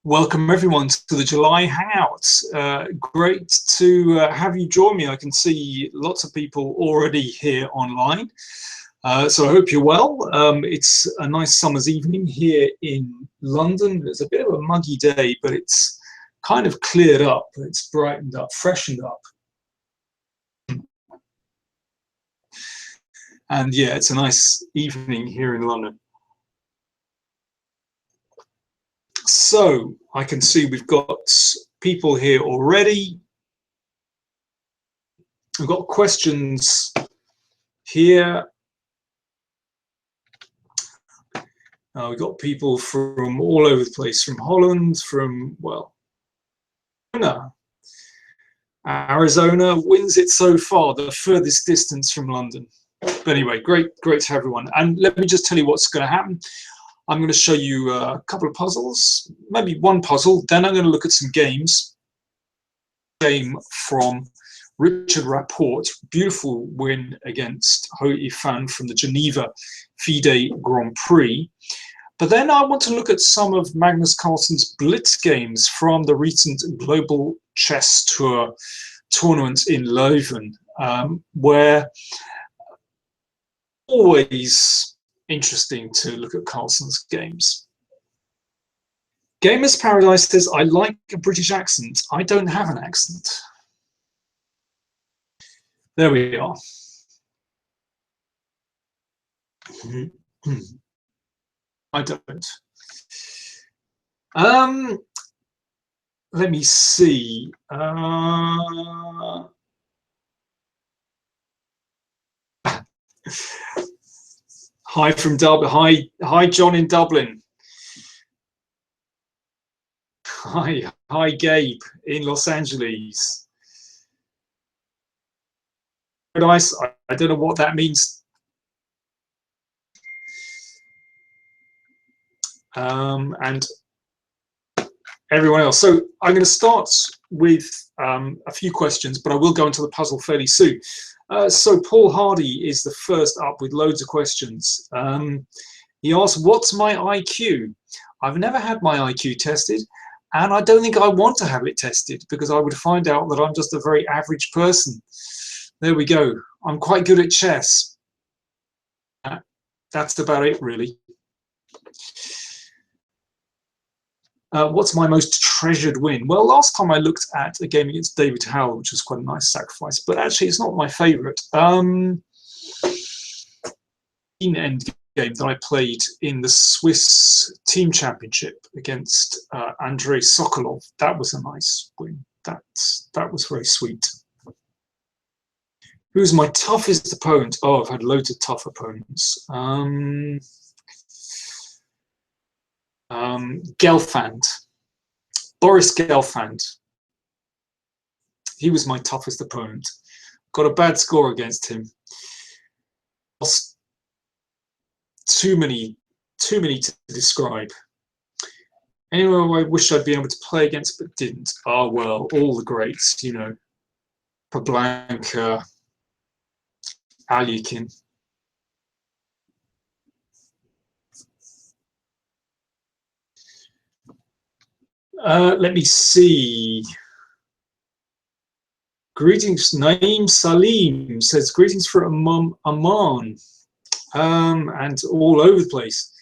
Welcome everyone to the July Hangout. Great to have you join me. I can see lots of people already here online. So I hope you're well. It's a nice summer's evening here in London. It's a bit of a muggy day, but it's kind of cleared up. It's brightened up, freshened up. And yeah, it's a nice evening here in London. So I can see we've got people here already. We've got questions here. We've got people from all over the place, from Holland, from, well, Arizona wins it so far, the furthest distance from London. But anyway, great to have everyone. And let me just tell you what's going to happen. I'm going to show you a couple of puzzles, maybe one puzzle, then I'm going to look at some games. Game from Richard Rapport, beautiful win against Ho Ifan from the Geneva FIDE Grand Prix. But then I want to look at some of Magnus Carlson's blitz games from the recent Global Chess Tour tournament in Leuven, where always interesting to look at Carlson's games. Gamers Paradise says, I like a British accent. I don't have an accent. There we are. I don't. Let me see. Hi from Dublin. Hi, John in Dublin. Hi, Gabe in Los Angeles. Paradise. I don't know what that means. And everyone else. So I'm going to start with a few questions, but I will go into the puzzle fairly soon. So Paul Hardy is the first up with loads of questions. He asked, what's my IQ? I've never had my IQ tested, and I don't think I want to have it tested because I would find out that I'm just a very average person. There we go. I'm quite good at chess. That's about it, really. What's my most treasured win? Well, last time I looked at a game against David Howell, which was quite a nice sacrifice, but actually it's not my favorite. Endgame that I played in the Swiss team championship against Andrei Sokolov. That was a nice win. That was very sweet. Who's my toughest opponent? Oh, I've had loads of tough opponents. Gelfand, Boris Gelfand. He was my toughest opponent. Got a bad score against him. Lost too many to describe. Anyone I wish I'd be able to play against but didn't. Oh well, all the greats, you know. Pablanka, Alyakin. Let me see. Greetings, Naeem Salim says, greetings from Amman. And all over the place.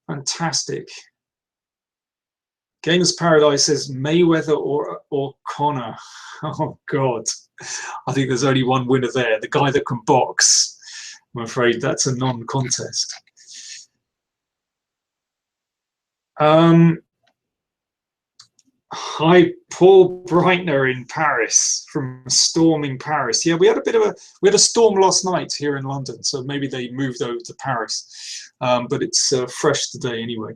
Fantastic. Gamers Paradise says, Mayweather or Connor. Oh, God. I think there's only one winner there, the guy that can box. I'm afraid that's a non-contest. Hi, Paul Breitner in Paris, from Storming Paris. Yeah, we had a storm last night here in London, so maybe they moved over to Paris, but it's fresh today anyway.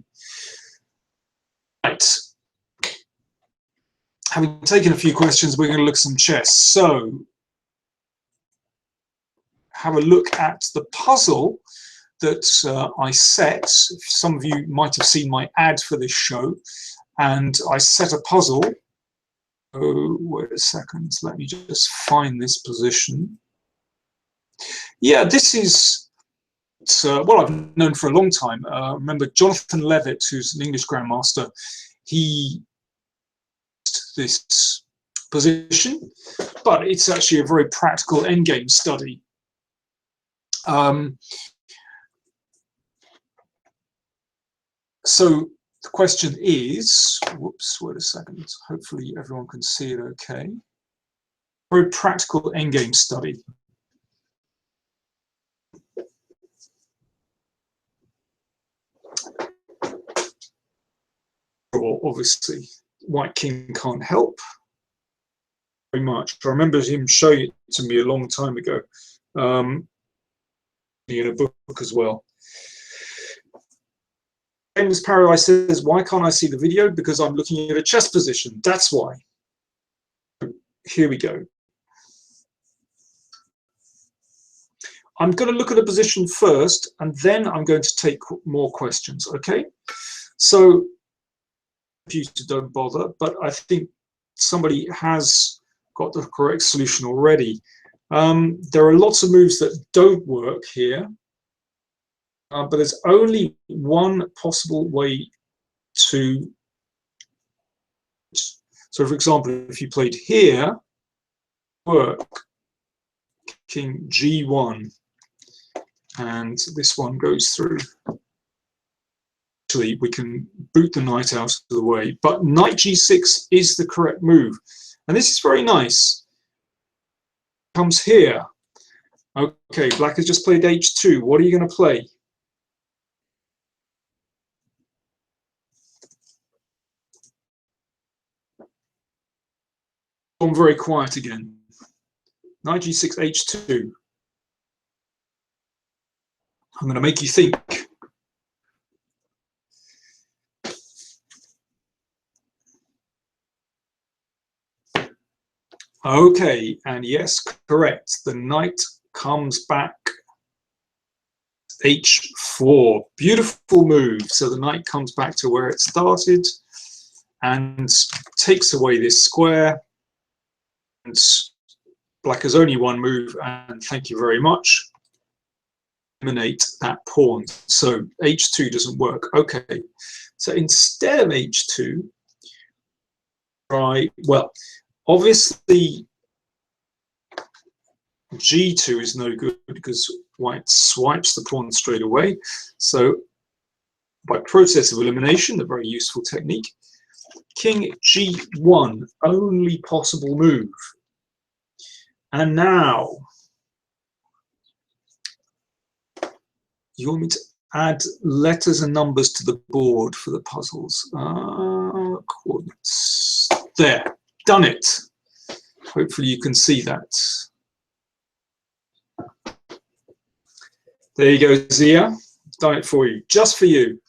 Right. Having taken a few questions, we're going to look at some chess. So, have a look at the puzzle that I set. Some of you might have seen my ad for this show. And I set a puzzle. Oh, wait a second. Let me just find this position. Yeah, this is well, I've known for a long time. Remember Jonathan Levitt, who's an English grandmaster, he this position, but it's actually a very practical endgame study. So the question is, whoops, wait a second, hopefully everyone can see it okay. Very practical endgame study. Well, obviously, White King can't help very much. I remember him showing it to me a long time ago, in a book as well. James Paradise says, why can't I see the video? Because I'm looking at a chess position. That's why. Here we go. I'm going to look at a position first, and then I'm going to take more questions, okay? So, if you don't bother, but I think somebody has got the correct solution already. There are lots of moves that don't work here, but there's only one possible way to. So, for example, if you played here, work King G1, and this one goes through. Actually, we can boot the knight out of the way, but knight G6 is the correct move, and this is very nice. Comes here. Okay, black has just played H2. What are you going to play? I'm very quiet again. Knight G6, H2. I'm going to make you think. Okay, and yes, correct. The knight comes back. H4. Beautiful move. So the knight comes back to where it started and takes away this square. And black has only one move, and thank you very much. Eliminate that pawn. So H2 doesn't work. Okay. So instead of H2, try, well, obviously G2 is no good because white swipes the pawn straight away. So by process of elimination, a very useful technique, King G1, only possible move. And now, you want me to add letters and numbers to the board for the puzzles. Coordinates. There, done it. Hopefully you can see that. There you go, Zia. Done it for you, just for you.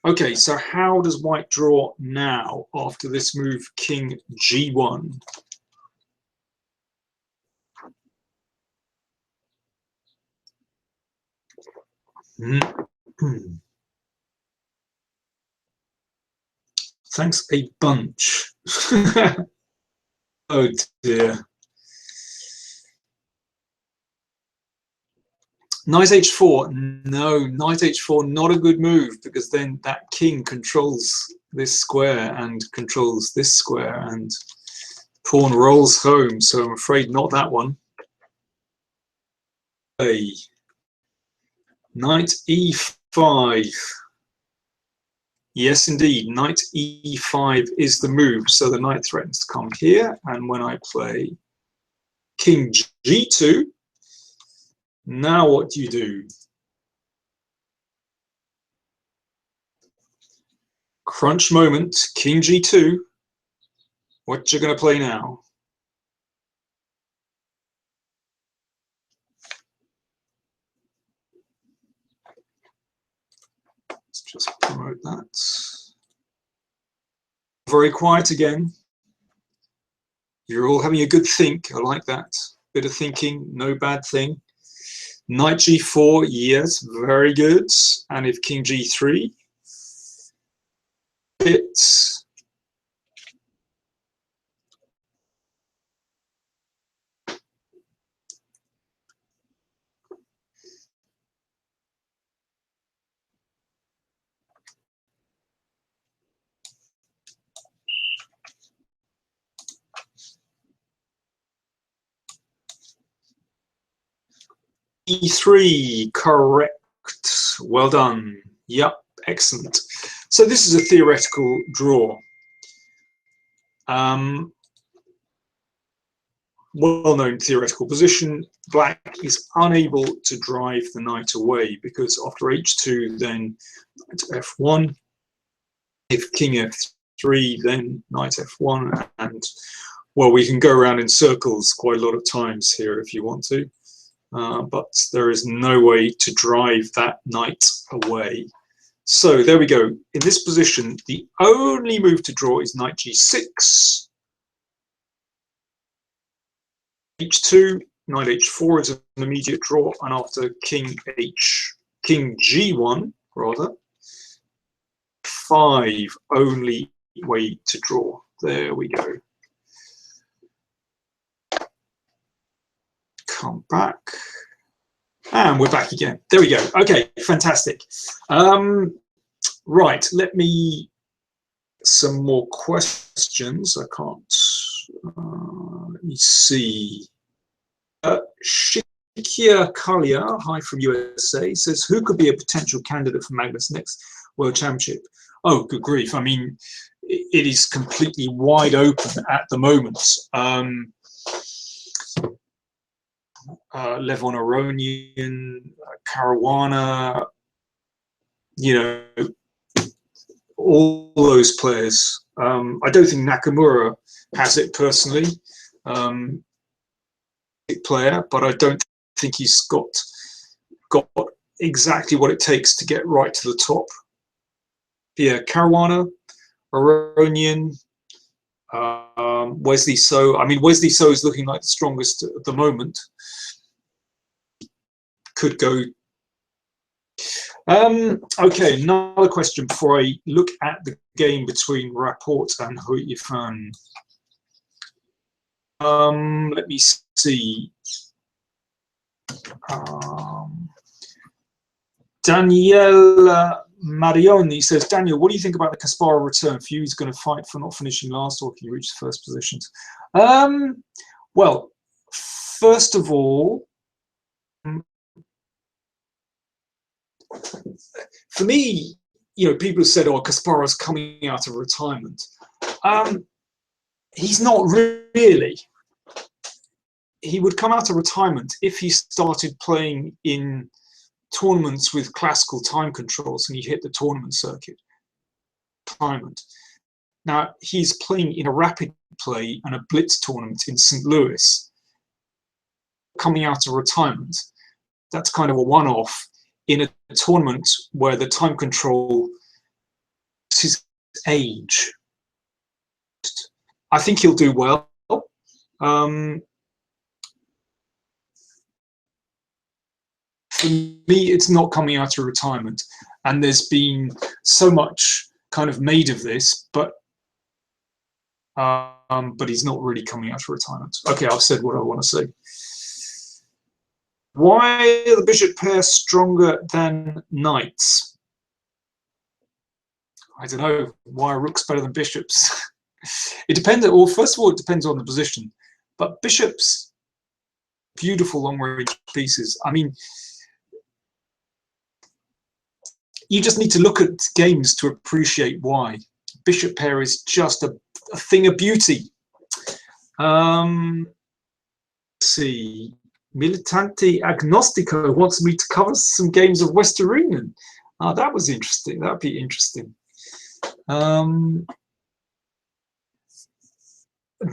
Okay, so how does white draw now after this move, King G1? Thanks a bunch. Oh dear. Knight H4, no, Knight H4, not a good move, because then that king controls this square and controls this square, and pawn rolls home, so I'm afraid not that one. A Knight E5. Yes, indeed, Knight E5 is the move, so the knight threatens to come here, and when I play King G2, now what do you do? Crunch moment, King G2. What you going to play now? Let's just promote that. Very quiet again. You're all having a good think. I like that. Bit of thinking, no bad thing. Knight G4, yes, very good. And if King G3, it's E3, correct. Well done. Yep, excellent. So this is a theoretical draw. Well-known theoretical position. Black is unable to drive the knight away because after h2, then knight f1. If king f3, then knight f1, and well, we can go around in circles quite a lot of times here if you want to, but there is no way to drive that knight away. So there we go. In this position, the only move to draw is knight g6. h2, knight h4 is an immediate draw, and after king g1 rather, 5 only way to draw. There we go. Come back, and we're back again. There we go. Okay, fantastic. Right, let me some more questions. I can't. Let me see. Shikia Kalia, hi from USA, says, who could be a potential candidate for Magnus' next World Championship? Oh, good grief. I mean, it is completely wide open at the moment. Levon Aronian, Caruana, you know, all those players. I don't think Nakamura has it personally. Player, but I don't think he's got exactly what it takes to get right to the top. Yeah, Caruana, Aronian, Wesley So. I mean, Wesley So is looking like the strongest at the moment. Could go. Okay, another question before I look at the game between Rapport and Hui Yifan. Let me see. Danielle Marioni says, Daniel, what do you think about the Kasparov return? For you, he's going to fight for not finishing last, or can he reach the first positions? Well, first of all, for me, you know, people have said, oh, Kasparov's coming out of retirement. He's not really. He would come out of retirement if he started playing in tournaments with classical time controls and he hit the tournament circuit. Now, he's playing in a rapid play and a blitz tournament in St. Louis. Coming out of retirement, that's kind of a one-off in a tournament where the time control is his age. I think he'll do well. For me, it's not coming out of retirement, and there's been so much kind of made of this, but he's not really coming out of retirement. Okay, I've said what I want to say. Why are the bishop pair stronger than knights? I don't know. Why are rooks better than bishops? It depends. Well, first of all, it depends on the position, but bishops, beautiful long-range pieces. I mean, you just need to look at games to appreciate why. Bishop pair is just a thing of beauty. Let's see. Militante Agnostico wants me to cover some games of Westerinen. That was interesting. That'd be interesting.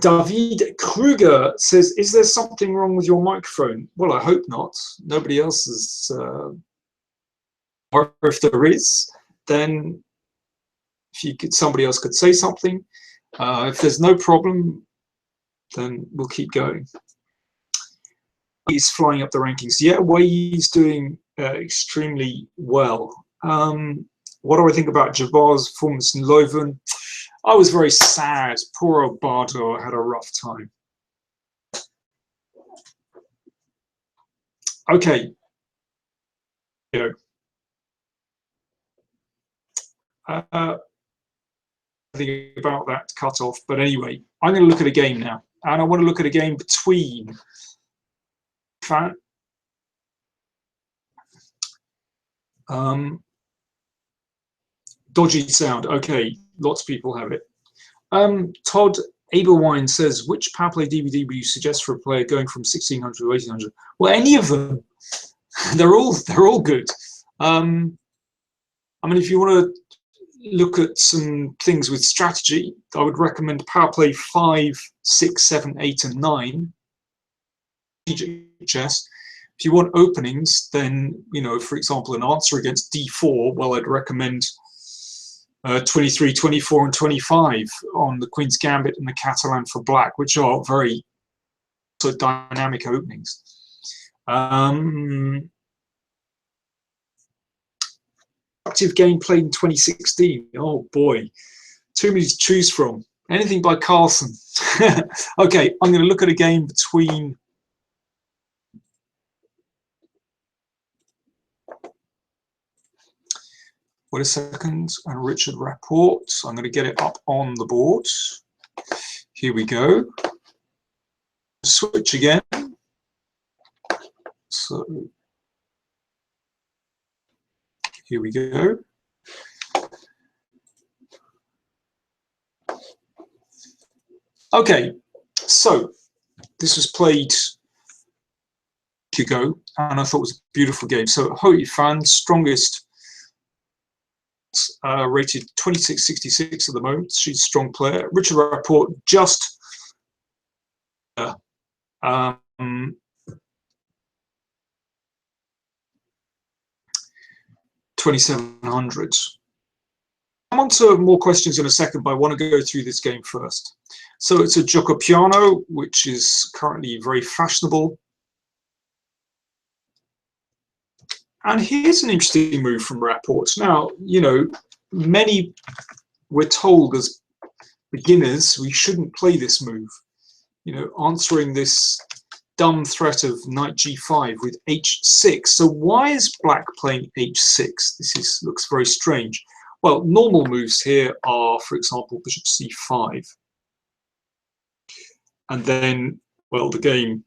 David Kruger says, is there something wrong with your microphone? Well, I hope not. Nobody else is. Or if there is, then if you could, somebody else could say something. If there's no problem, then we'll keep going. He's flying up the rankings. Yeah, Wei's doing extremely well. What do I think about Jabar's performance in Leuven? I was very sad. Poor old Bardo had a rough time. Okay. You know. Think about that cutoff, but anyway, I'm going to look at a game now, and I want to look at a game between Dodgy sound. Okay, lots of people have it. Todd Aberwine says, which power play DVD would you suggest for a player going from 1600 to 1800? Well, any of them. They're all good. I mean, if you want to look at some things with strategy, I would recommend power play 5, 6, 7, 8, and 9. Chess. If you want openings, then, you know, for example, an answer against d4, well, I'd recommend 23, 24, and 25 on the Queen's Gambit and the Catalan for black, which are very sort of dynamic openings. Active game played in 2016. Oh boy, too many to choose from. Anything by Carlson. Okay, I'm going to look at a game between wait a second, and Richard Rapport. I'm going to get it up on the board. Here we go. Switch again. So here we go. Okay, so this was played a week ago, and I thought it was a beautiful game. So Hoi Fan, strongest, rated 2666 at the moment. She's a strong player. Richard Rapport just 2700. Come on to more questions in a second, but I want to go through this game first. So it's a gioco piano, which is currently very fashionable. And here's an interesting move from Rapport. Now, you know, many were told as beginners we shouldn't play this move. You know, answering this dumb threat of knight g5 with h6. So why is black playing h6? This looks very strange. Well, normal moves here are, for example, bishop c5. And then, well, the game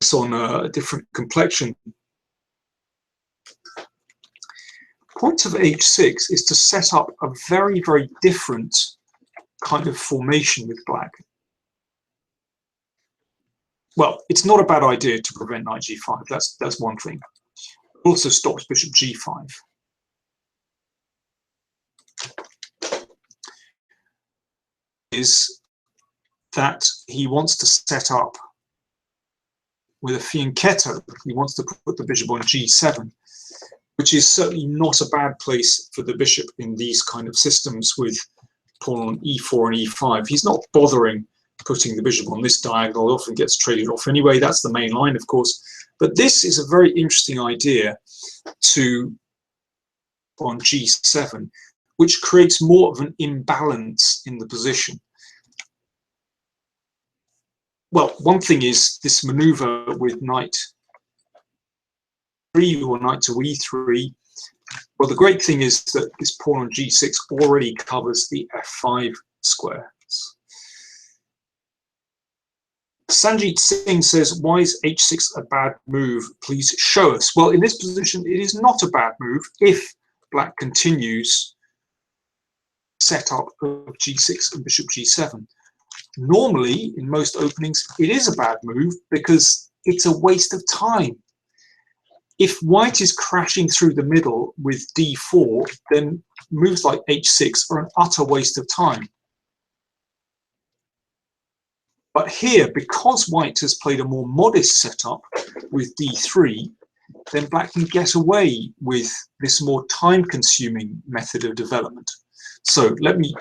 is on a different complexion. Point of h6 is to set up a very, very different kind of formation with black. Well, it's not a bad idea to prevent knight g5. That's one thing. It also stops bishop g5. Is that he wants to set up with a fianchetto. He wants to put the bishop on g7, which is certainly not a bad place for the bishop in these kind of systems with pawn on e4 and e5. He's not bothering putting the bishop on this diagonal. It often gets traded off anyway. That's the main line, of course. But this is a very interesting idea to on g7, which creates more of an imbalance in the position. Well, one thing is this maneuver with knight 3 or knight to e3. Well, the great thing is that this pawn on g6 already covers the f5 square. Sanjeet Singh says, why is h6 a bad move? Please show us. Well, in this position, it is not a bad move if black continues set up of g6 and bishop g7. Normally, in most openings, it is a bad move because it's a waste of time. If white is crashing through the middle with d4, then moves like h6 are an utter waste of time. But here, because white has played a more modest setup with d3, then black can get away with this more time-consuming method of development. So let me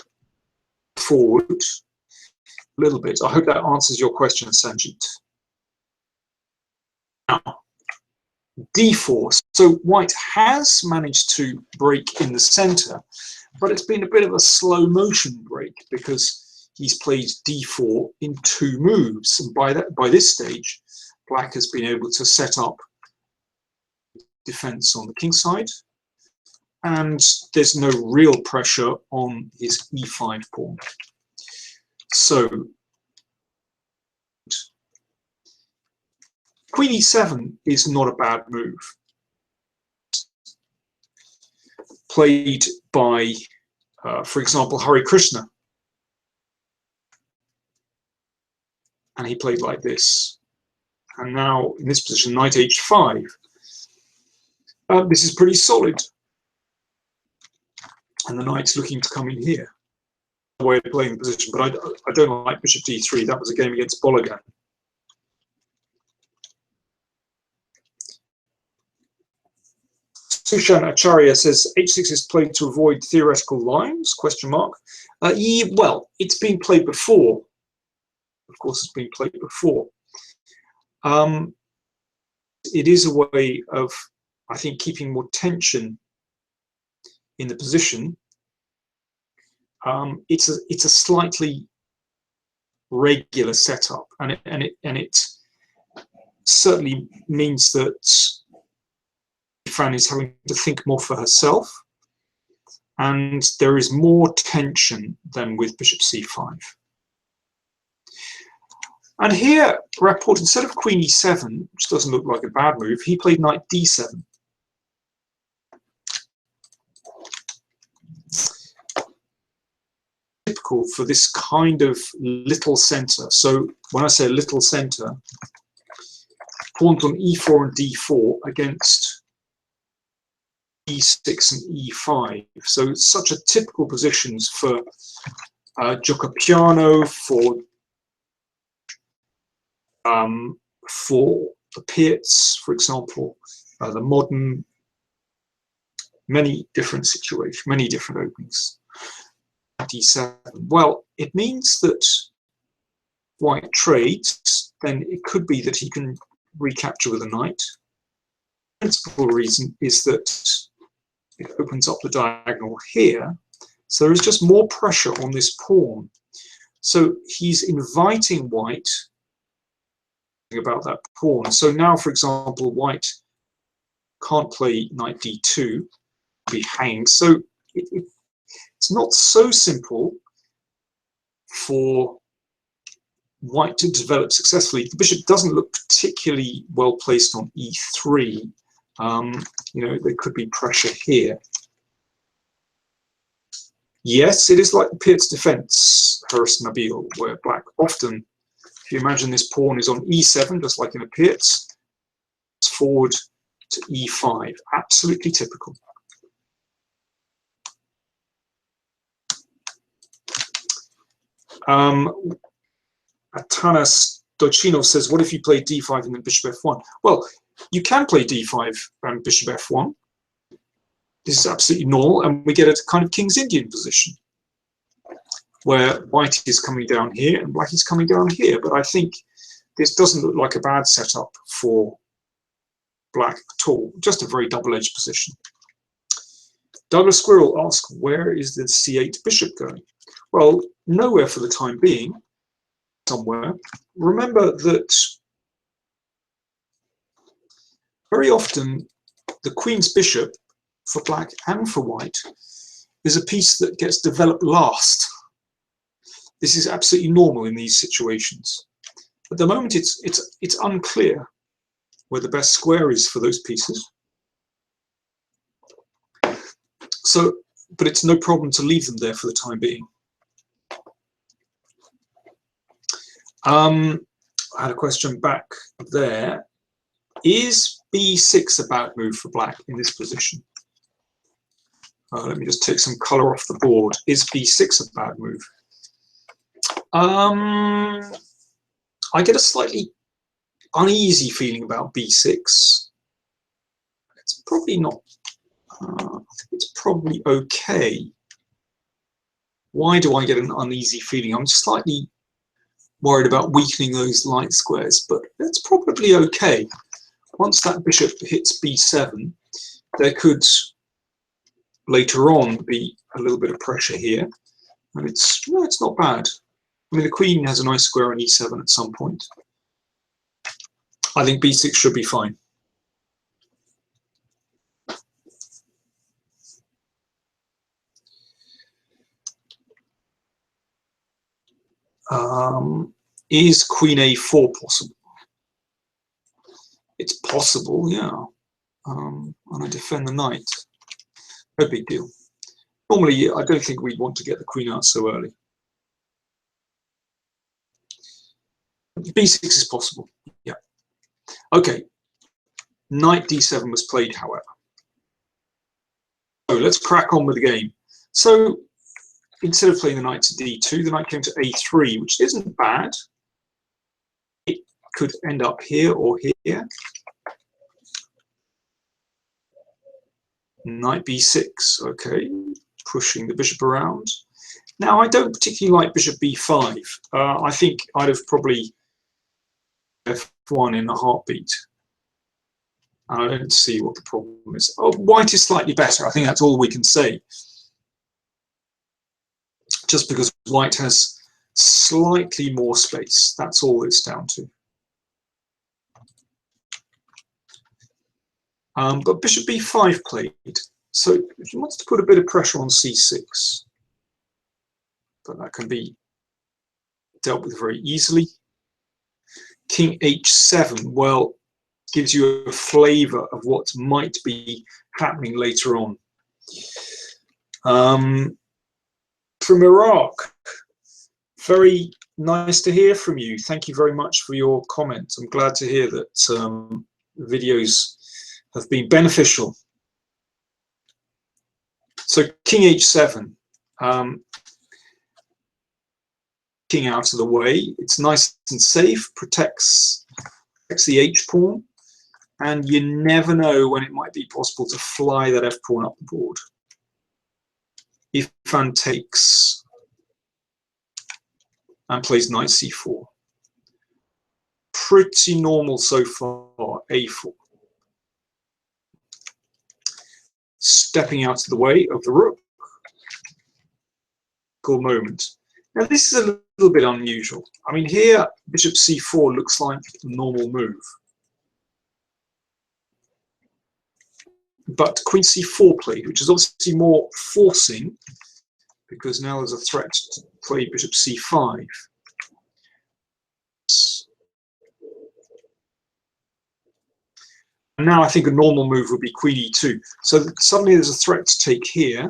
forward a little bit. I hope that answers your question, Sanjeet. Now, d4. So white has managed to break in the center, but it's been a bit of a slow motion break because he's played d4 in 2 moves, and by this stage, black has been able to set up defense on the king side, and there's no real pressure on his e5 pawn. So queen e7 is not a bad move. played by, for example, Hare Krishna. And he played like this. And now in this position, knight h5. This is pretty solid. And the knight's looking to come in here. Way of playing the position, but I don't like bishop d3. That was a game against Bologan. Sushan Acharya says h6 is played to avoid theoretical lines? Question mark. Well, it's been played before. Of course, it's been played before. It is a way of, I think, keeping more tension in the position. It's a slightly regular setup, and it certainly means that Fan is having to think more for herself, and there is more tension than with bishop c5. And here, Rapport, instead of queen e7, which doesn't look like a bad move, he played knight d7. Typical for this kind of little center. So when I say little center, pawns on e4 and d4 against e6 and e5. So it's such a typical positions for Giocopiano, for the Piets, for example, the modern, many different situations, many different openings. d7. Well, it means that white trades, then it could be that he can recapture with a knight. The principal reason is that it opens up the diagonal here, so there is just more pressure on this pawn. So he's inviting white about that pawn. So now, for example, white can't play knight d2, be hanged. So it's not so simple for white to develop successfully. The bishop doesn't look particularly well placed on e3. You know, there could be pressure here. Yes, it is like the Piet's defense, Harris Nabil, where black often, if you imagine this pawn is on e7, just like in a Piet's, it's forward to e5. Absolutely typical. Atanas Dochinov says, what if you play d5 and then bishop f1? Well, you can play d5 and bishop f1. This is absolutely normal, and we get a kind of King's Indian position, where white is coming down here and black is coming down here. But I think this doesn't look like a bad setup for black at all. Just a very double-edged position. Douglas Squirrel asks, where is the c8 bishop going? Well, nowhere for the time being, somewhere. Remember that very often the queen's bishop, for black and for white, is a piece that gets developed last. This is absolutely normal in these situations. At the moment, it's unclear where the best square is for those pieces. So, but it's no problem to leave them there for the time being. I had a question back there. Is b6 a bad move for black in this position? Let me just take some color off the board. Is b6 a bad move? I get a slightly uneasy feeling about b6. It's probably not. I think it's probably okay. Why do I get an uneasy feeling? I'm slightly worried about weakening those light squares, but it's probably okay. Once that bishop hits b7, there could later on be a little bit of pressure here, and it's not bad. I mean, the queen has a nice square on e7 at some point. I think b6 should be fine. Is queen a4 possible? It's possible, yeah. And I defend the knight. No big deal. Normally, I don't think we'd want to get the queen out so early. B6 is possible, yeah. Okay, knight d7 was played, however. So let's crack on with the game. So instead of playing the knight to d2, the knight came to a3, which isn't bad. It could end up here or here. Knight b6, okay, pushing the bishop around. Now, I don't particularly like bishop b5. I think I'd have probably f1 in a heartbeat. I don't see what the problem is. Oh, white is slightly better. I think that's all we can say. Just because white has slightly more space. That's all it's down to. But bishop b5 played. So if he wants to put a bit of pressure on c6, but that can be dealt with very easily. King h7, well, gives you a flavor of what might be happening later on. From Iraq, very nice to hear from you. Thank you very much for your comments. I'm glad to hear that videos have been beneficial. So king h7, king out of the way. It's nice and safe, protects the h pawn, and you never know when it might be possible to fly that f pawn up the board. Ifan takes and plays knight c4. Pretty normal so far, a4. Stepping out of the way of the rook. Cool moment. Now this is a little bit unusual. I mean, here bishop c4 looks like a normal move. But queen c4 played, which is obviously more forcing, because now there's a threat to play bishop c5. And now I think a normal move would be queen e2. So suddenly there's a threat to take here.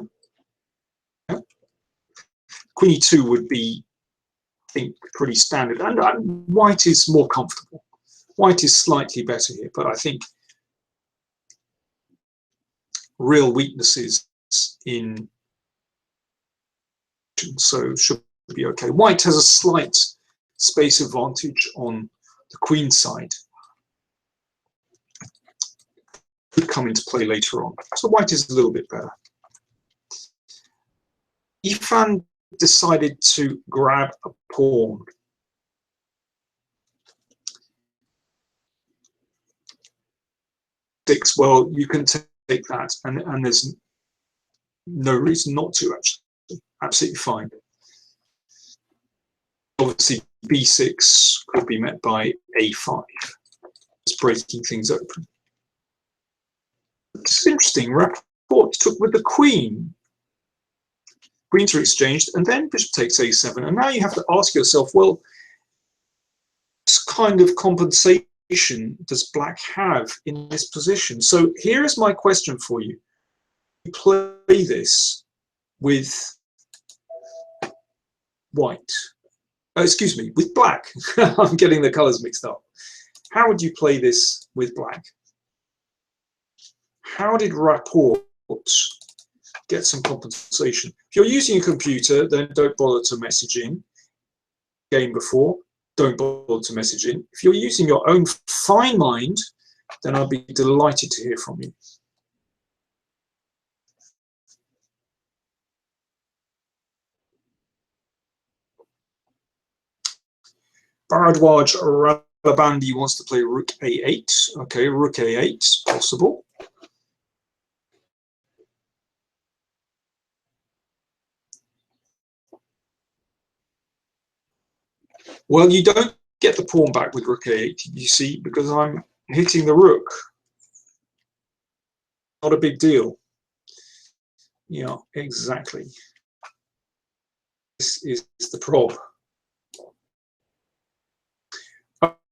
Queen e2 would be, I think, pretty standard. And white is more comfortable. White is slightly better here, but I think real weaknesses in, so should be okay. White has a slight space advantage on the queen side. Could come into play later on. So white is a little bit better. Ifan decided to grab a pawn. Well, you can take that, and there's no reason not to, actually. Absolutely fine. Obviously, b6 could be met by a5. It's breaking things open. It's interesting. Rapport took with the queen. Queens are exchanged, and then bishop takes a7. And now you have to ask yourself, well, what kind of compensation does black have in this position? So here is my question for you. You play this with white. Excuse me, with black. I'm getting the colors mixed up. How would you play this with black? How did Rapport get some compensation? If you're using a computer, then don't bother to message in. Game before, don't bother to message in. If you're using your own fine mind, then I'll be delighted to hear from you. Bharadwaj Ralabandi wants to play rook a8. Okay, rook a8, possible. Well, you don't get the pawn back with rook a8, you see, because I'm hitting the rook. Not a big deal. Yeah, exactly. This is the prob.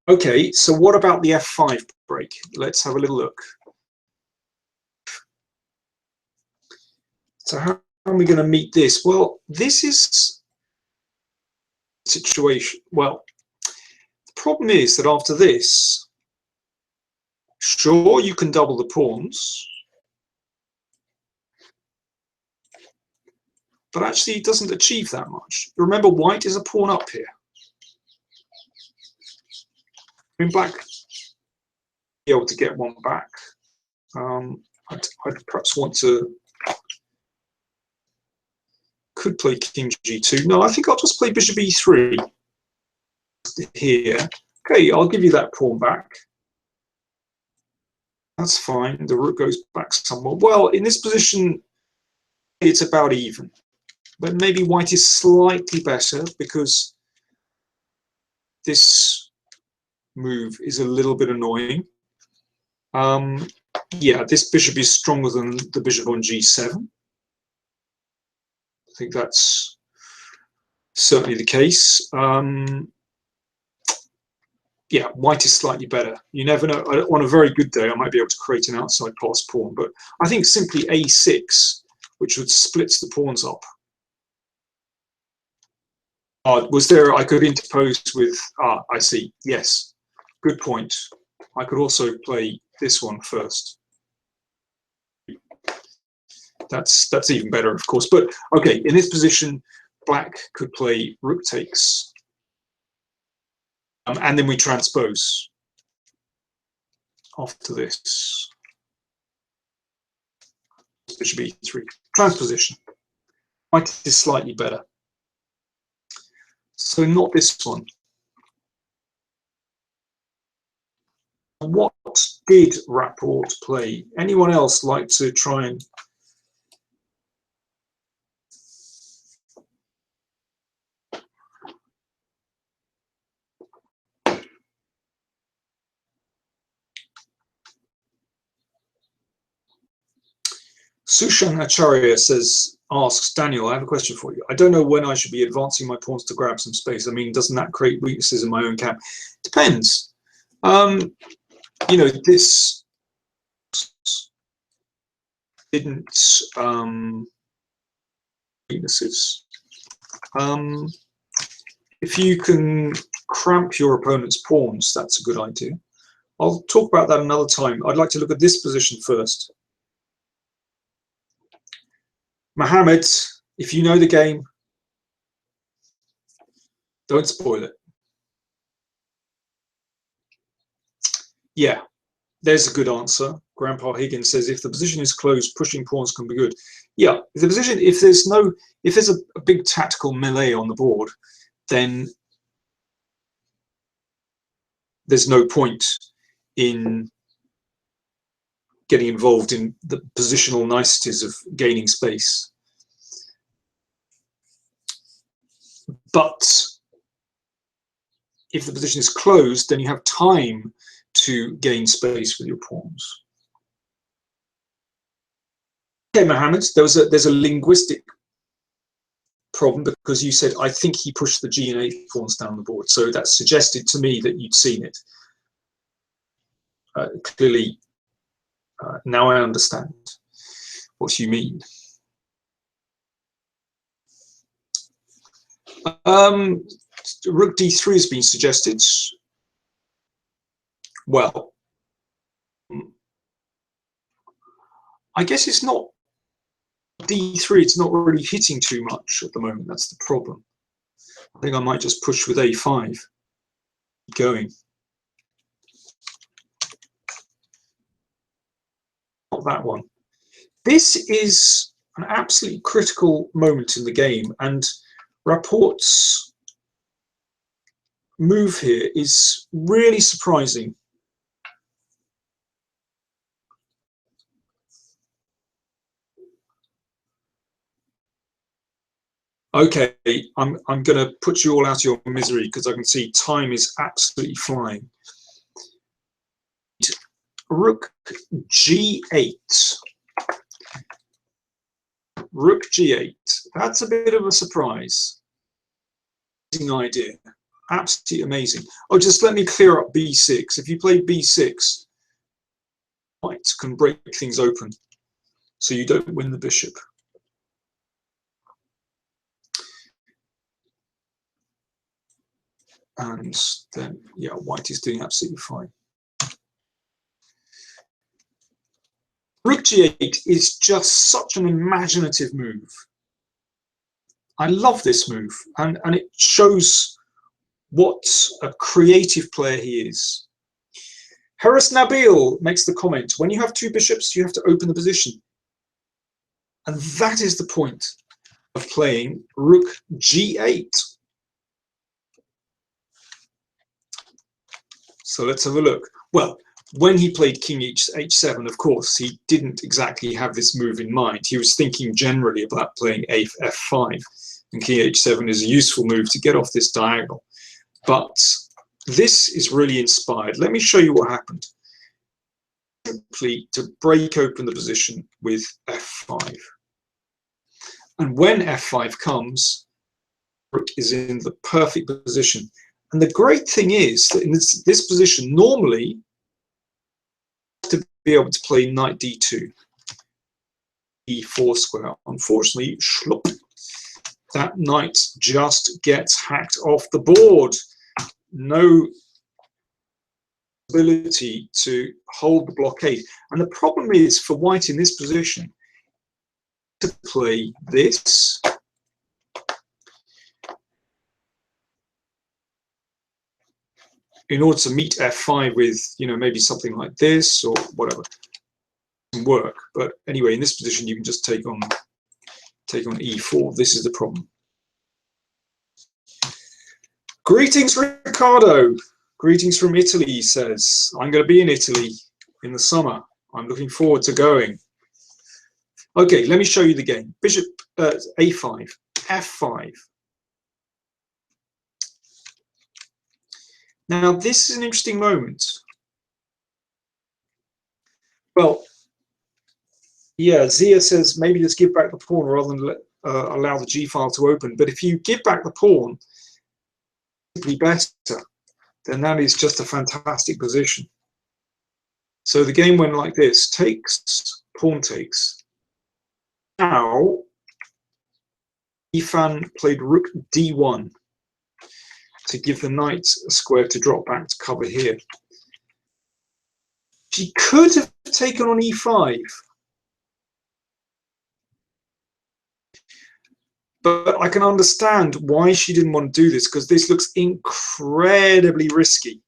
Okay, so what about the f5 break? Let's have a little look. So how are we going to meet this? Well, this is situation. Well, the problem is that after this, sure, you can double the pawns, but actually it doesn't achieve that much. Remember, white is a pawn up here. I mean, black be able to get one back. I'd perhaps want to, could play king g2. No, I think I'll just play bishop e3 here. Okay, I'll give you that pawn back. That's fine. The rook goes back somewhat. Well, in this position, it's about even. But maybe white is slightly better because this move is a little bit annoying. Yeah, this bishop is stronger than the bishop on g7. I think that's certainly the case. Yeah, white is slightly better. You never know. On a very good day, I might be able to create an outside pass pawn, but I think simply a6, which would split the pawns up. Was there, I could interpose with, I see, yes, good point. I could also play this one first. That's even better, of course. But okay, in this position, black could play rook takes. And then we transpose after this. Bishop e3. Transposition. White is slightly better. So not this one. What did Rapport play? Anyone else like to try and... Sushan Acharya asks, Daniel, I have a question for you. I don't know when I should be advancing my pawns to grab some space. I mean, doesn't that create weaknesses in my own camp? Depends. You know, this didn't weaknesses. If you can cramp your opponent's pawns, that's a good idea. I'll talk about that another time. I'd like to look at this position first. Mohammed, if you know the game, don't spoil it. Yeah, there's a good answer. Grandpa Higgins says if the position is closed, pushing pawns can be good. Yeah, if the position, if there's a big tactical melee on the board, then there's no point in getting involved in the positional niceties of gaining space. But if the position is closed, then you have time to gain space with your pawns. Okay, Mohammed, there's a linguistic problem because you said, I think he pushed the G and H pawns down the board. So that suggested to me that you'd seen it. Clearly, now I understand what you mean. Rook d3 has been suggested. Well, I guess it's not d3, it's not really hitting too much at the moment. That's the problem. I think I might just push with a5. Going. Not that one. This is an absolutely critical moment in the game, and Rapport's move here is really surprising. Okay, I'm going to put you all out of your misery because I can see time is absolutely flying. Rook g8. Rook g8. That's a bit of a surprise. Amazing idea. Absolutely amazing. Oh, just let me clear up b6. If you play b6, white can break things open, so you don't win the bishop. And then, yeah, white is doing absolutely fine. Rook g8 is just such an imaginative move. I love this move, and it shows what a creative player he is. Harris Nabil makes the comment, when you have two bishops, you have to open the position. And that is the point of playing Rook g8. So let's have a look. Well, when he played King h7, of course, he didn't exactly have this move in mind. He was thinking generally about playing f5. And King h7 is a useful move to get off this diagonal. But this is really inspired. Let me show you what happened. Simply to break open the position with f5. And when f5 comes, Rook is in the perfect position. And the great thing is that in this position, normally, to be able to play knight d2, e4 square. Unfortunately, schlup, that knight just gets hacked off the board. No ability to hold the blockade. And the problem is for white in this position to play this. In order to meet f5 with, maybe something like this or whatever, it doesn't work. But anyway, in this position, you can just take on e4. This is the problem. Greetings, Ricardo. Greetings from Italy, he says. I'm going to be in Italy in the summer. I'm looking forward to going. Okay, let me show you the game. Bishop a5, f5. Now, this is an interesting moment. Well, yeah, Zia says maybe just give back the pawn rather than allow the g-file to open. But if you give back the pawn, simply better, then that is just a fantastic position. So the game went like this: takes, pawn takes. Now, Ifan played rook d1 to give the knight a square to drop back to cover here. She could have taken on e5. But I can understand why she didn't want to do this, because this looks incredibly risky,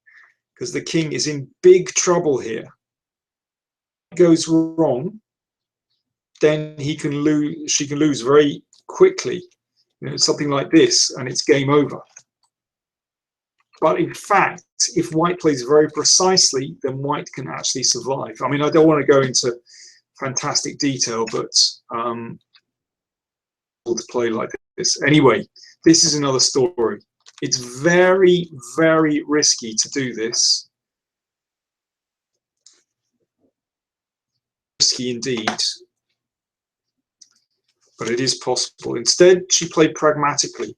because the king is in big trouble here. If it goes wrong, then she can lose very quickly. Something like this, and it's game over. But in fact, if white plays very precisely, then white can actually survive. I mean, I don't want to go into fantastic detail, but to play like this. Anyway, this is another story. It's very, very risky to do this. Risky indeed. But it is possible. Instead, she played pragmatically.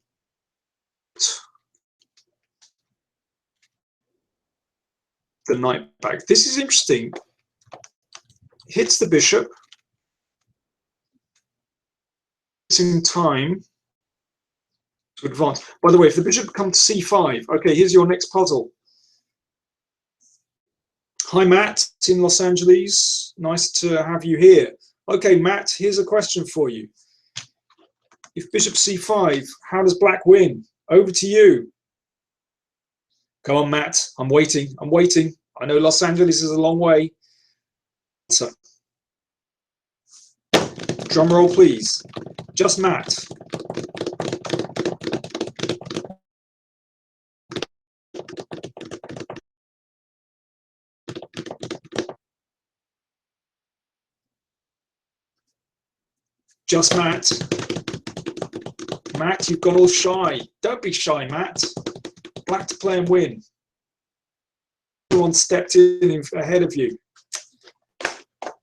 The knight back. This is interesting. Hits the bishop. It's in time to advance. By the way, if the bishop comes to c5, okay, here's your next puzzle. Hi, Matt, in Los Angeles. Nice to have you here. Okay, Matt, here's a question for you. If bishop c5, how does black win? Over to you. Come on, Matt. I'm waiting. I'm waiting. I know Los Angeles is a long way. So, drum roll, please. Just Matt. Just Matt. Matt, you've gone all shy. Don't be shy, Matt. Black to play and win. Everyone stepped in ahead of you.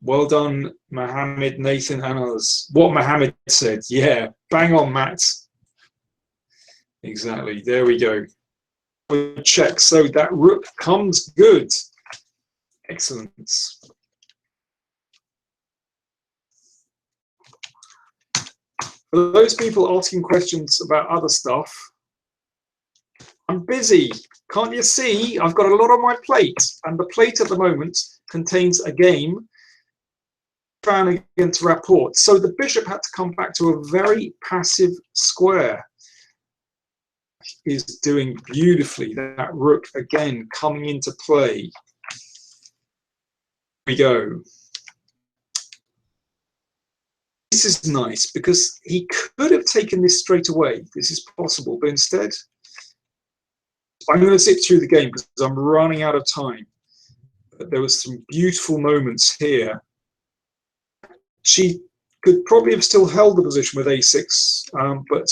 Well done, Mohammed, Nathan, and others. What Mohammed said. Yeah, bang on, Matt. Exactly. There we go. Check. So that rook comes good. Excellent. For those people asking questions about other stuff, I'm busy. Can't you see? I've got a lot on my plate, and the plate at the moment contains a game found against Rapport. So the bishop had to come back to a very passive square. Is doing beautifully. That rook again coming into play. Here we go. This is nice because he could have taken this straight away. This is possible, but instead, I'm going to zip through the game because I'm running out of time. But there was some beautiful moments here. She could probably have still held the position with a6, but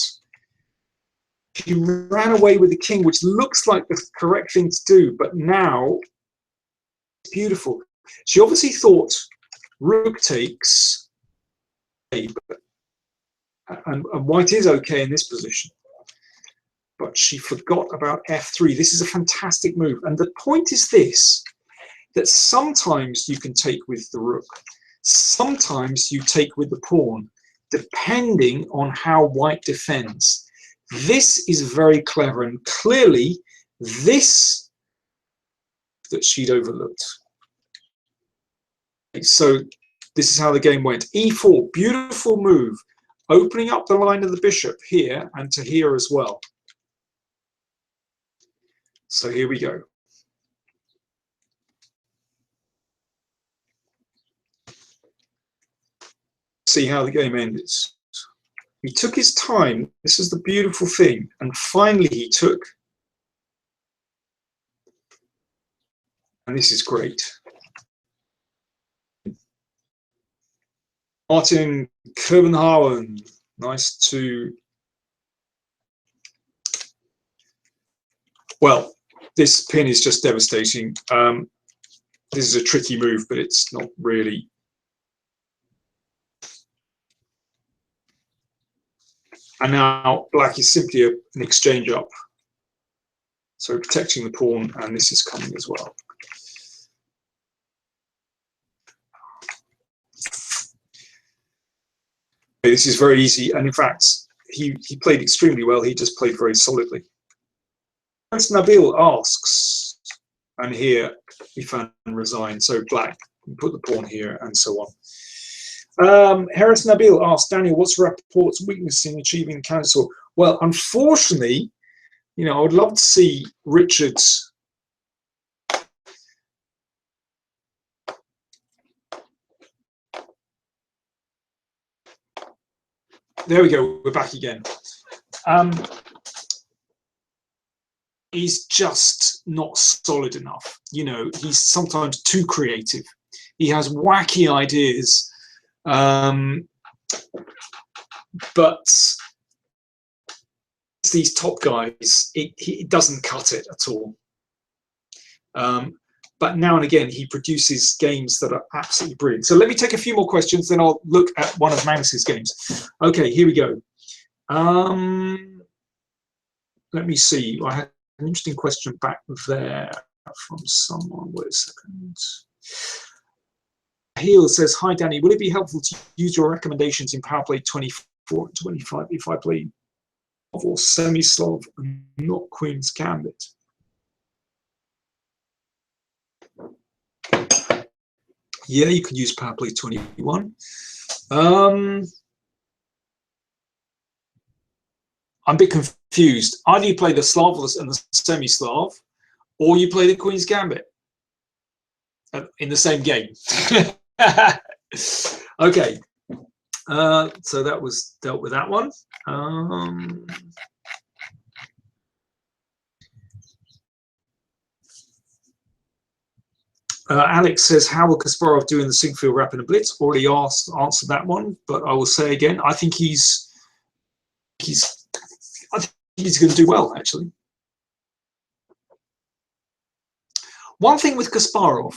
she ran away with the king, which looks like the correct thing to do, but now it's beautiful. She obviously thought rook takes, and white is okay in this position, but she forgot about f3. This is a fantastic move, and the point is this, that sometimes you can take with the rook, sometimes you take with the pawn, depending on how white defends. This is very clever, and clearly this that she'd overlooked. So this is how the game went. e4, beautiful move, opening up the line of the bishop here and to here as well. So here we go. See how the game ended. He took his time. This is the beautiful thing. And finally he took. And this is great. Martin Kirbenhauen. Nice to. Well, this pin is just devastating. This is a tricky move, but it's not really. And now black is simply an exchange up. So protecting the pawn, and this is coming as well. This is very easy, and in fact, he played extremely well. He just played very solidly. Nabil asks, and here he found resigned. So black can put the pawn here, and so on. Harris Nabil asked, Daniel, what's Rapport's weakness in achieving counsel? Well, unfortunately, you know, I would love to see Richard's there we go, we're back again. He's just not solid enough. You know, he's sometimes too creative. He has wacky ideas. But these top guys, he doesn't cut it at all. But now and again, he produces games that are absolutely brilliant. So let me take a few more questions, then I'll look at one of Magnus's games. Okay, here we go. Let me see. I had an interesting question back there from someone. Wait a second. Heel says, hi, Danny. Will it be helpful to use your recommendations in Power Play 24 and 25 if I play or semi-Slav and not Queen's Gambit? Yeah, you can use Power Play 21. I'm a bit confused. Either you play the Slav and the semi-Slav, or you play the Queen's Gambit in the same game. Okay, so that was dealt with that one. Alex says, how will Kasparov do in the Singfield Rapid and Blitz? Already answered that one, but I will say again, I think he's going to do well, actually. One thing with Kasparov,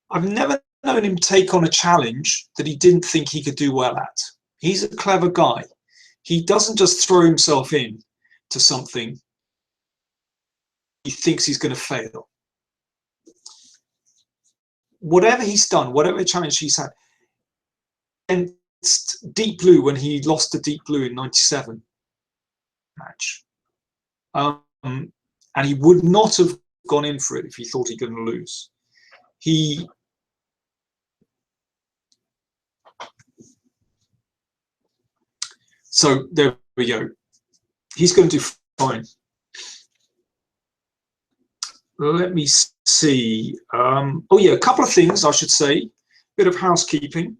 I've never known him take on a challenge that he didn't think he could do well at. He's a clever guy. He doesn't just throw himself in to something he thinks he's going to fail. Whatever he's done, whatever challenge he's had, and Deep Blue when he lost to Deep Blue in '97 match, and he would not have gone in for it if he thought he was going to lose. So there we go. He's going to do fine. Let me see. Oh yeah, a couple of things I should say. Bit of housekeeping.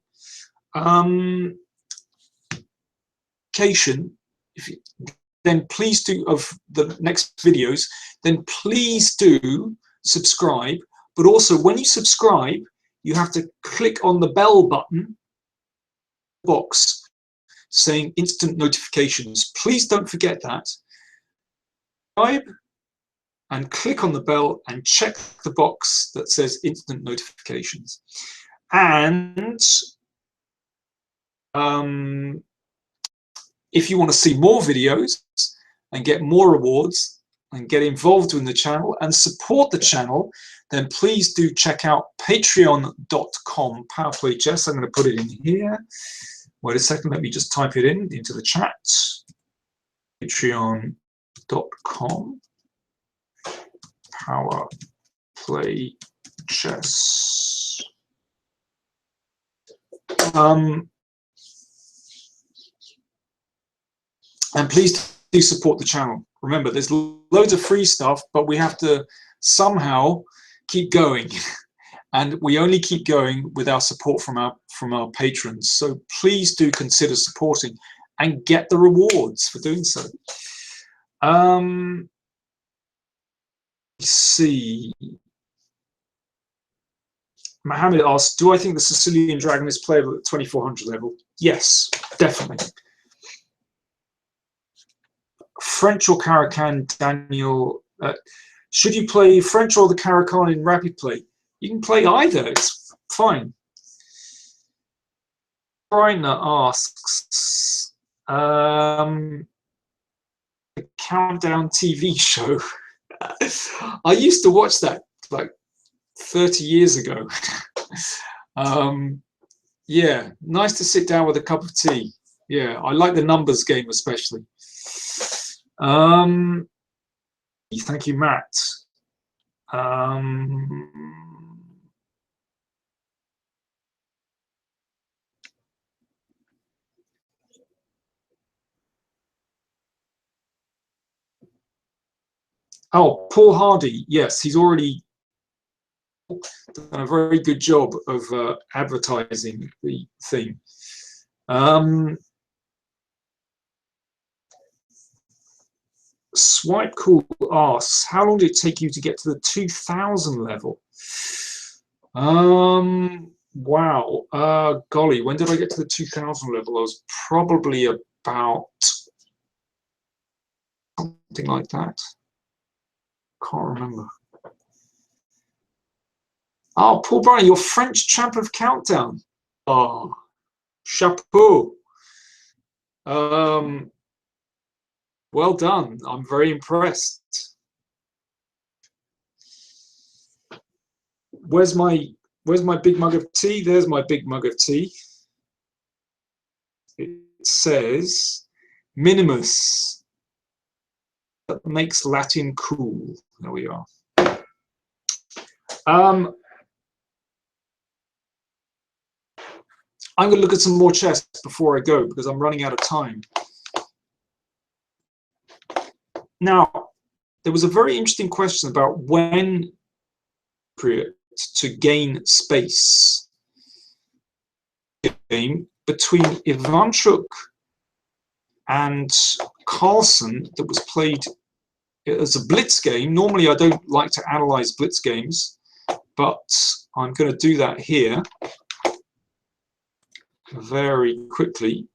Then please do, of the next videos, then please do subscribe. But also, when you subscribe, you have to click on the bell button box saying instant notifications. Please don't forget that. Subscribe and click on the bell and check the box that says instant notifications. And if you want to see more videos and get more rewards and get involved in the channel and support the channel, then please do check out patreon.com Powerplay Chess. I'm going to put it in here. Wait a second, let me just type it into the chat. Patreon.com Powerplay Chess. And please do support the channel. Remember, there's loads of free stuff, but we have to somehow keep going. And we only keep going with our support from our patrons. So please do consider supporting and get the rewards for doing so. Let's see. Mohammed asks, do I think the Sicilian Dragon is playable at 2400 level? Yes, definitely. French or Caracan, Daniel. Should you play French or the Caracan in rapid play? You can play either, it's fine. Reiner asks, the Countdown TV show. I used to watch that like 30 years ago. Yeah, nice to sit down with a cup of tea. Yeah, I like the numbers game especially. Thank you, Matt. Oh, Paul Hardy. Yes, he's already done a very good job of advertising the thing. Swipe Cool asks, how long did it take you to get to the 2000 level? Wow. Golly, when did I get to the 2000 level? I was probably about something like that. Can't remember. Oh, Paul Bryan, you're French champ of Countdown. Oh, chapeau. Well done. I'm very impressed. Where's my big mug of tea? There's my big mug of tea. It says Minimus. That makes Latin cool. There we are. I'm going to look at some more chess before I go because I'm running out of time. Now, there was a very interesting question about when appropriate to gain space game between Ivanchuk and Carlson that was played as a blitz game. Normally, I don't like to analyze blitz games, but I'm going to do that here very quickly.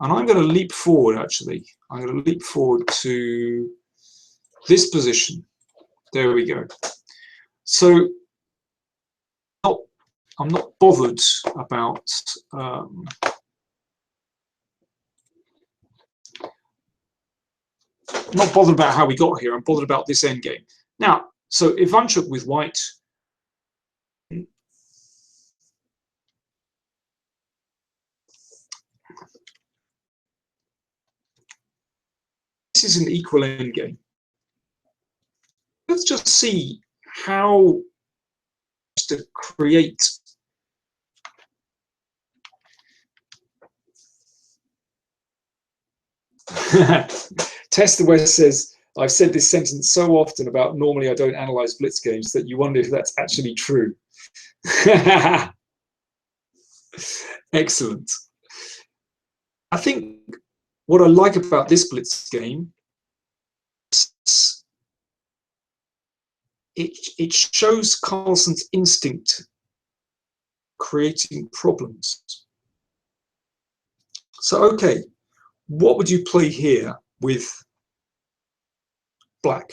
And I'm going to leap forward, actually. I'm going to leap forward to this position. There we go. So I'm not bothered about how we got here. I'm bothered about this endgame. Now, so Ivanchuk with white. This is an equal endgame. see how to create Tester West says, I've said this sentence so often about normally I don't analyze blitz games that you wonder if that's actually true. Excellent. I think what I like about this blitz game, it shows Carlson's instinct creating problems. So, okay, what would you play here with black?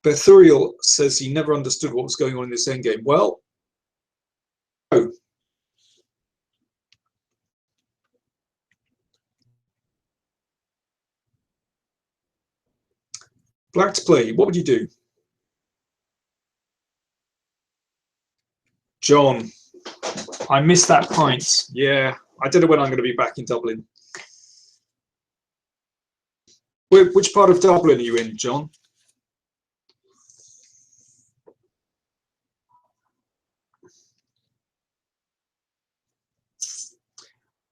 Bethuriel says he never understood what was going on in this endgame. Well, no. Black to play, what would you do? John, I missed that pint. Yeah, I don't know when I'm going to be back in Dublin. Which part of Dublin are you in, John?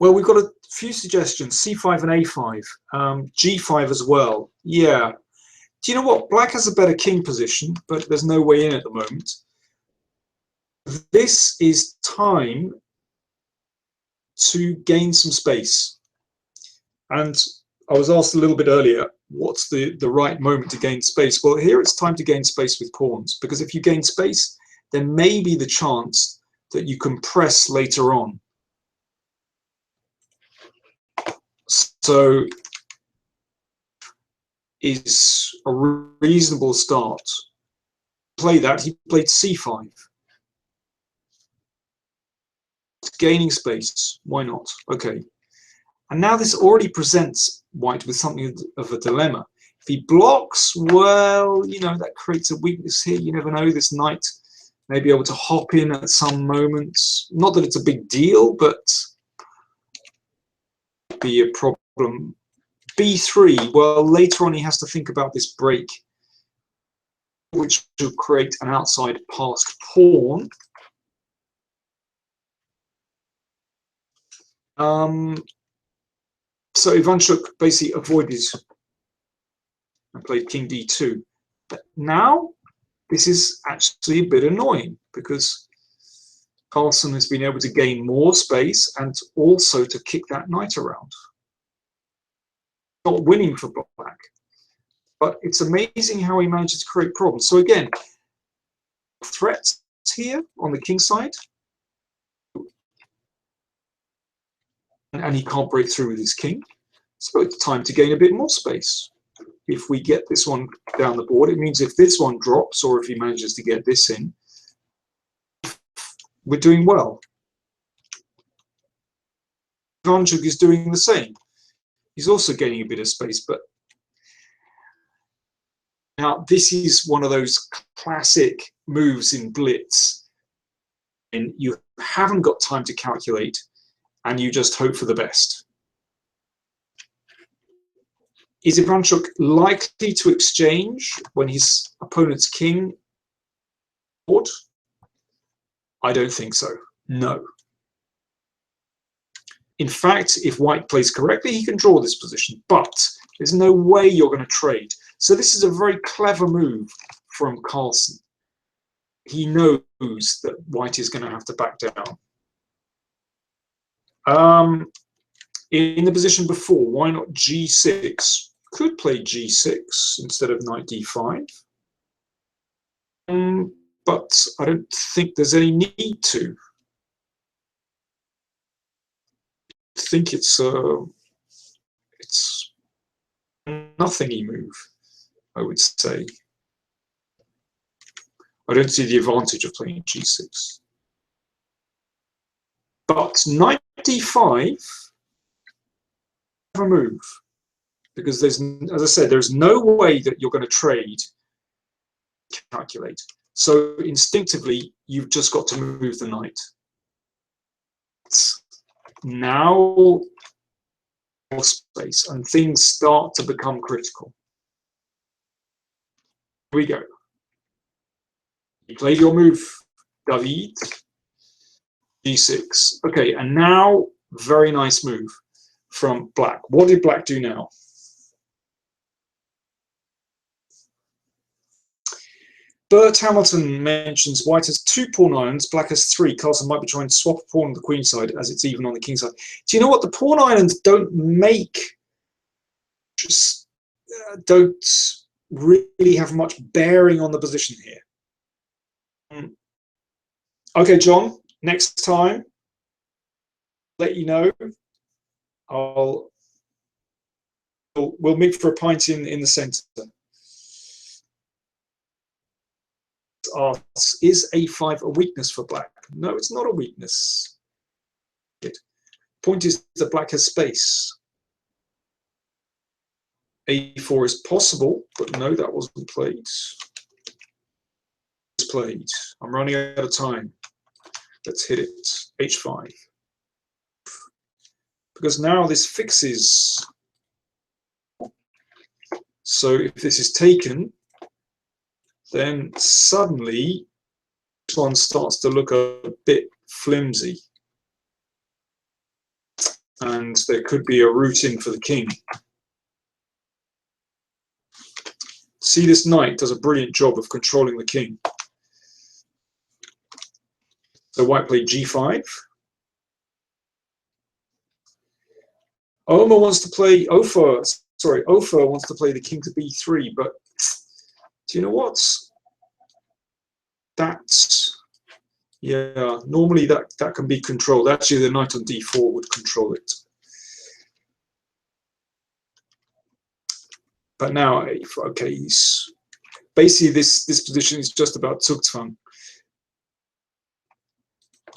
Well, we've got a few suggestions, C5 and A5, G5 as well. Yeah. Do you know what? Black has a better king position, but there's no way in at the moment. This is time to gain some space. And I was asked a little bit earlier, what's the right moment to gain space? Well, here it's time to gain space with pawns, because if you gain space, there may be the chance that you can press later on. So is a reasonable start. Play that, he played C5. Gaining space, why not? Okay. And now this already presents white with something of a dilemma. If he blocks, well, you know, that creates a weakness here. You never know, this knight may be able to hop in at some moments. Not that it's a big deal, but be a problem. B3, well, later on he has to think about this break, which will create an outside passed pawn. So Ivanchuk basically avoided and played king d2. But now this is actually a bit annoying because Carlson has been able to gain more space and also to kick that knight around. Not winning for black, but it's amazing how he manages to create problems. So again, threats here on the king side, and he can't break through with his king. So it's time to gain a bit more space. If we get this one down the board, it means if this one drops, or if he manages to get this in, we're doing well. Ivanchuk is doing the same. He's also gaining a bit of space, but now this is one of those classic moves in blitz, and you haven't got time to calculate, and you just hope for the best. Is Ivanchuk likely to exchange when his opponent's king board? I don't think so. No. In fact, if white plays correctly, he can draw this position, but there's no way you're going to trade. So this is a very clever move from Carlson. He knows that white is going to have to back down. In the position before, why not g6? Could play g6 instead of knight d5. But I don't think there's any need to. I think it's a nothingy move, I would say. I don't see the advantage of playing g6. But knight d5, a move, because there's, as I said, there's no way that you're going to trade, calculate. So instinctively, you've just got to move the knight. Now space, and things start to become critical. Here we go. You played your move, David. D6. Okay, and now very nice move from black. What did black do now? Bert Hamilton mentions white has 2 pawn islands, black has 3. Carlson might be trying to swap a pawn on the queen side as it's even on the king side. Do you know what? The pawn islands don't don't really have much bearing on the position here. Okay, John, next time, let you know. We'll meet for a pint in the centre. Asks, is a5 a weakness for black? No, it's not a weakness. Point is that black has space. A4 is possible, but no, that wasn't played. It's played. I'm running out of time. Let's hit it. H5. Because now this fixes. So if this is taken, then suddenly this one starts to look a bit flimsy. And there could be a route in for the king. See, this knight does a brilliant job of controlling the king. So white played g5. Ofer wants to play the king to b3, but do you know what? Yeah, normally that can be controlled. Actually, the knight on d4 would control it. But now, okay, basically this position is just about Zugzwang.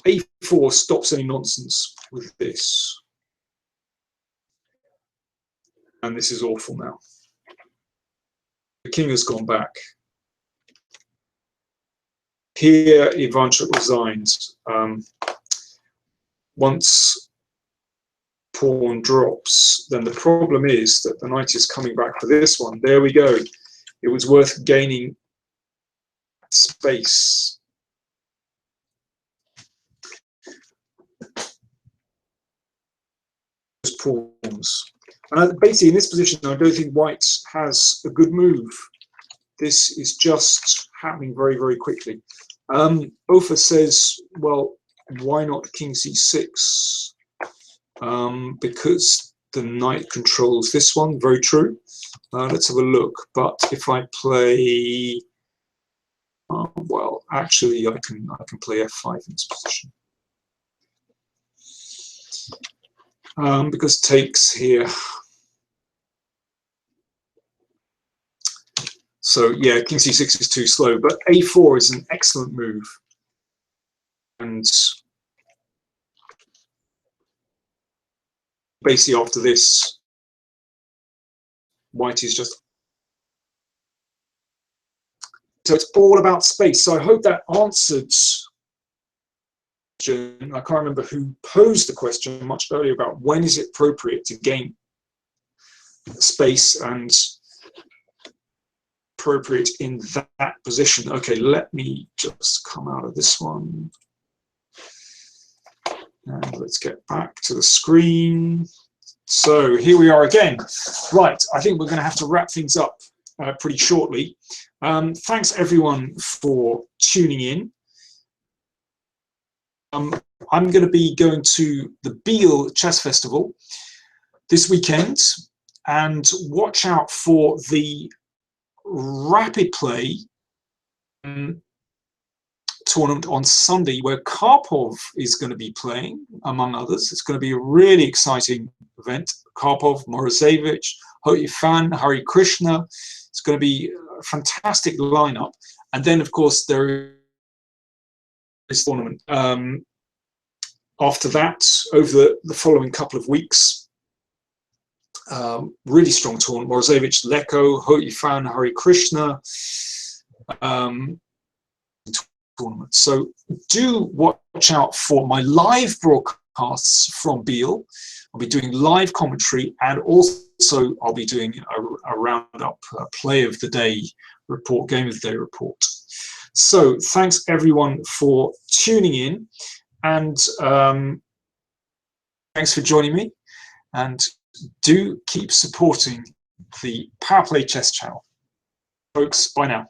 A4 stops any nonsense with this. And this is awful now. The king has gone back. Here, Ivanchuk resigns. Once pawn drops, then the problem is that the knight is coming back for this one. There we go. It was worth gaining space. Pawns. And basically, in this position, I don't think white has a good move. This is just happening very, very quickly. Ofer says, well, why not king c6? Because the knight controls this one. Very true. Let's have a look. But if I play, well, actually, I can play f5 in this position. Because takes here. So yeah, king c6 is too slow, but a4 is an excellent move. And basically after this, white is just... So it's all about space. So I hope that answered... I can't remember who posed the question much earlier about when is it appropriate to gain space and appropriate in that position. Okay, let me just come out of this one. And let's get back to the screen. So here we are again. Right, I think we're going to have to wrap things up pretty shortly. Thanks everyone for tuning in. I'm going to be going to the Biel Chess Festival this weekend, and watch out for the Rapid Play tournament on Sunday, where Karpov is going to be playing, among others. It's going to be a really exciting event. Karpov, Morozevich, Hotifan, Hari Krishna. It's going to be a fantastic lineup. And then, of course, there is tournament. After that, over the following couple of weeks, really strong tournament. Morozevich, Leko, Hotifan, Hari Krishna tournament. So do watch out for my live broadcasts from Biel I'll be doing live commentary, and also I'll be doing a roundup play of the day report, game of the day report. So thanks everyone for tuning in, and thanks for joining me, and do keep supporting the Power Play Chess channel. Folks, bye now.